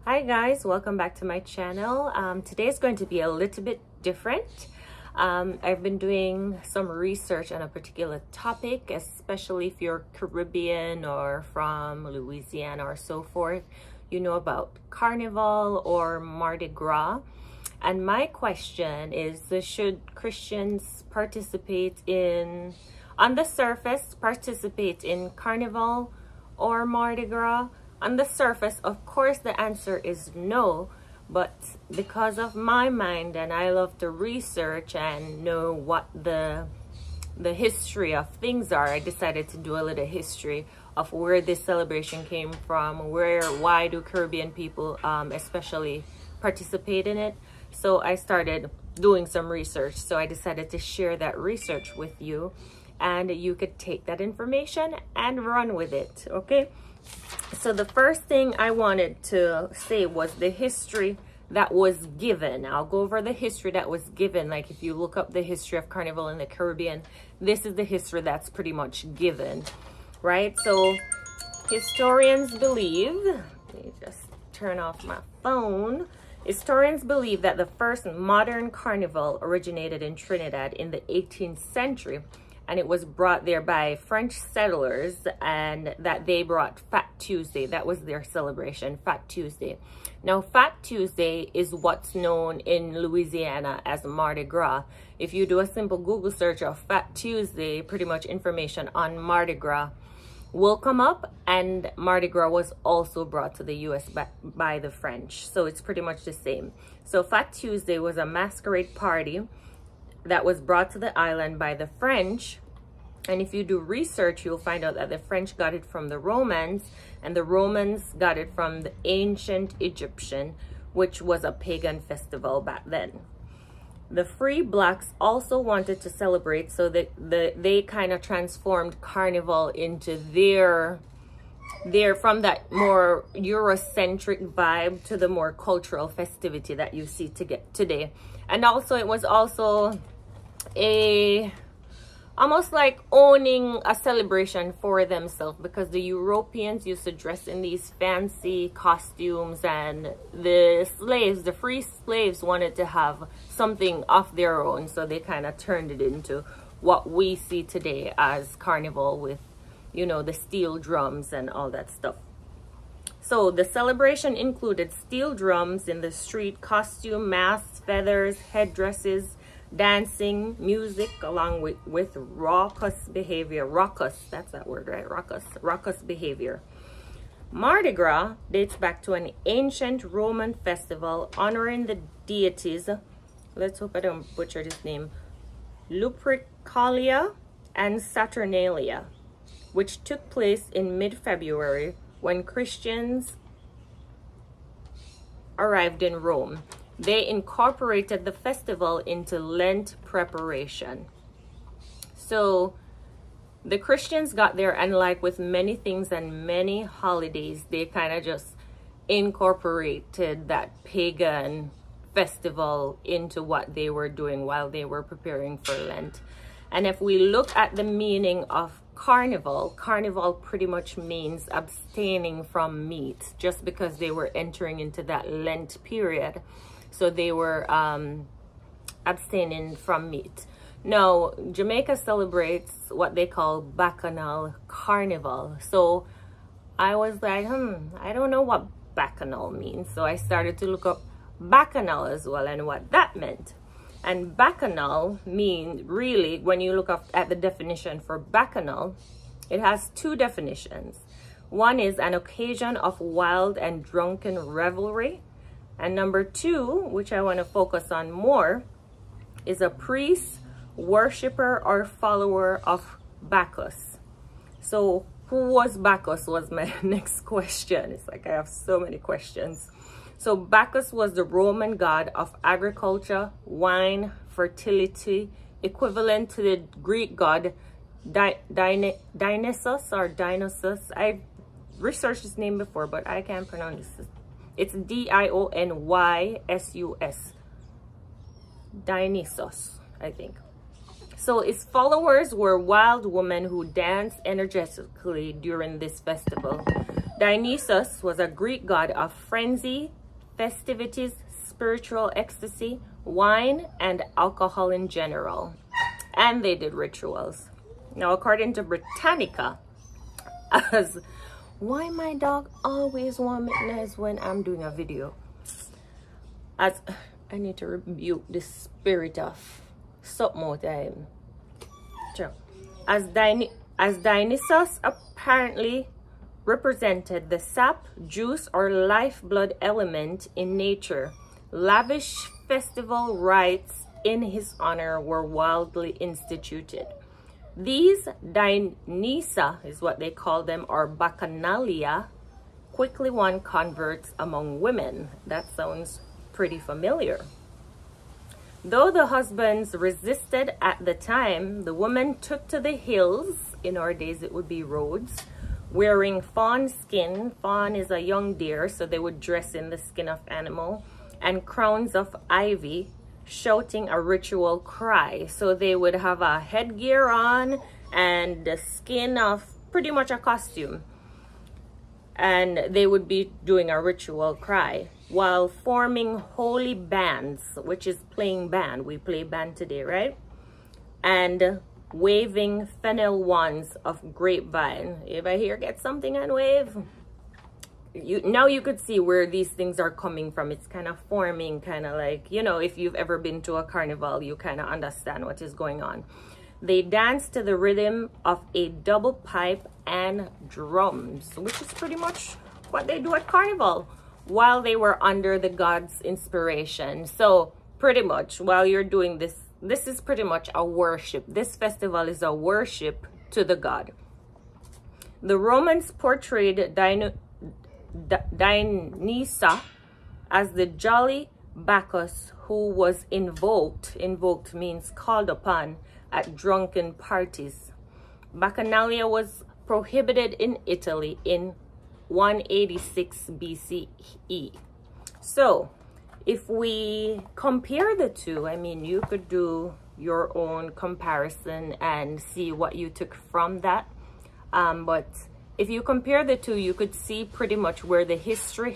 Hi guys, welcome back to my channel. Today is going to be a little bit different. I've been doing some research on a particular topic, especially if you're Caribbean or from Louisiana or so forth. You know about Carnival or Mardi Gras. And my question is, should Christians participate in, on the surface, participate in Carnival or Mardi Gras? On the surface, of course, the answer is no, but because of my mind and I love to research and know what the history of things are, I decided to do a little history of where this celebration came from, why do Caribbean people especially participate in it. So I started doing some research, so I decided to share that research with you, and you could take that information and run with it, okay? So the first thing I wanted to say was the history that was given. I'll go over the history that was given. Like if you look up the history of Carnival in the Caribbean, this is the history that's pretty much given, right? So historians believe, let me just turn off my phone. Historians believe that the first modern carnival originated in Trinidad in the 18th century. And it was brought there by French settlers, and that they brought Fat Tuesday. That was their celebration, Fat Tuesday. Now, Fat Tuesday is what's known in Louisiana as Mardi Gras. If you do a simple Google search of Fat Tuesday, pretty much information on Mardi Gras will come up, and Mardi Gras was also brought to the US by the French. So it's pretty much the same. So Fat Tuesday was a masquerade party that was brought to the island by the French. And if you do research, you'll find out that the French got it from the Romans, and the Romans got it from the ancient Egyptian, which was a pagan festival back then. The free blacks also wanted to celebrate, so that they kind of transformed Carnival into their from that more Eurocentric vibe to the more cultural festivity that you see today. And also it was also almost like owning a celebration for themselves, because the Europeans used to dress in these fancy costumes, and the free slaves wanted to have something of their own, so they kind of turned it into what we see today as Carnival, with, you know, the steel drums and all that stuff. So the celebration included steel drums in the street, costume, masks, feathers, headdresses, dancing, music, along with raucous behavior. Raucous, that's that word, right? Raucous behavior. Mardi Gras dates back to an ancient Roman festival honoring the deities, let's hope I don't butcher this name, Lupercalia and Saturnalia, which took place in mid-February when Christians arrived in Rome. They incorporated the festival into Lent preparation. So the Christians got there, and like with many things and many holidays, they kind of just incorporated that pagan festival into what they were doing while they were preparing for Lent. And if we look at the meaning of Carnival pretty much means abstaining from meat, just because they were entering into that Lent period. So they were abstaining from meat. Now, Jamaica celebrates what they call Bacchanal Carnival. So I was like, I don't know what Bacchanal means. So I started to look up Bacchanal as well and what that meant. And Bacchanal means, really, when you look up at the definition for Bacchanal, it has two definitions. One is an occasion of wild and drunken revelry. And number two, which I want to focus on more, is a priest, worshiper, or follower of Bacchus. So who was Bacchus was my next question. It's like I have so many questions. So Bacchus was the Roman god of agriculture, wine, fertility, equivalent to the Greek god Dionysus or Dionysus. I've researched his name before, but I can't pronounce it. It's Dionysus. Dionysus, I think. So his followers were wild women who danced energetically during this festival. Dionysus was a Greek god of frenzy, festivities, spiritual ecstasy, wine, and alcohol in general. And they did rituals. Now, according to Britannica, as why my dog always want to make noise when I'm doing a video? As I need to rebuke the spirit of something more time. Sure. As Dionysus apparently represented the sap, juice, or lifeblood element in nature, lavish festival rites in his honor were wildly instituted. These Dionysa is what they call them, or Baccanalia, quickly won converts among women. That sounds pretty familiar. Though the husbands resisted at the time, the women took to the hills, in our days it would be roads, wearing fawn skin. Fawn is a young deer, so they would dress in the skin of animal, and crowns of ivy, shouting a ritual cry. So they would have a headgear on and the skin of pretty much a costume, and they would be doing a ritual cry while forming holy bands, which is playing band. We play band today, right? And waving fennel wands of grapevine. If I here get something and wave, now you could see where these things are coming from. It's kind of forming, kind of like, you know, if you've ever been to a carnival, you kind of understand what is going on. They dance to the rhythm of a double pipe and drums, which is pretty much what they do at Carnival while they were under the god's inspiration. So pretty much while you're doing this, this is pretty much a worship. This festival is a worship to the god. The Romans portrayed Dionysa as the jolly Bacchus who was invoked means called upon, at drunken parties. Baccanalia was prohibited in Italy in 186 BCE. So if we compare the two, I mean, you could do your own comparison and see what you took from that, but if you compare the two, you could see pretty much where the history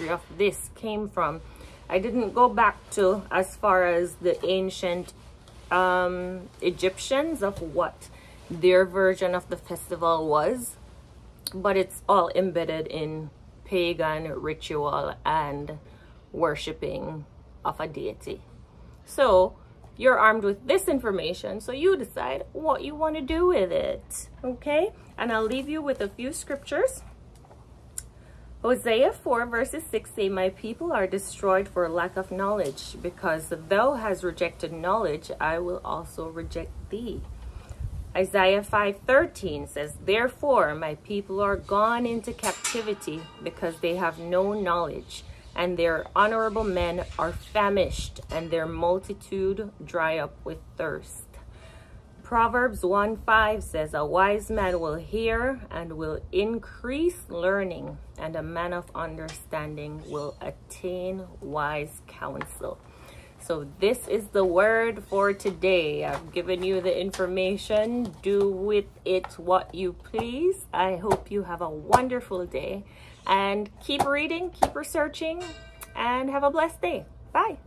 of this came from. I didn't go back to as far as the ancient Egyptians of what their version of the festival was, but it's all embedded in pagan ritual and worshipping of a deity. So you're armed with this information, so you decide what you want to do with it, okay? And I'll leave you with a few scriptures. Hosea 4 verses 6 say, "My people are destroyed for lack of knowledge. Because thou hast rejected knowledge, I will also reject thee." Isaiah 5:13 says, "Therefore my people are gone into captivity, because they have no knowledge, and their honorable men are famished, and their multitude dry up with thirst." Proverbs 1:5 says, "A wise man will hear and will increase learning, and a man of understanding will attain wise counsel." So this is the word for today. I've given you the information. Do with it what you please. I hope you have a wonderful day, and keep reading, keep researching, and have a blessed day. Bye.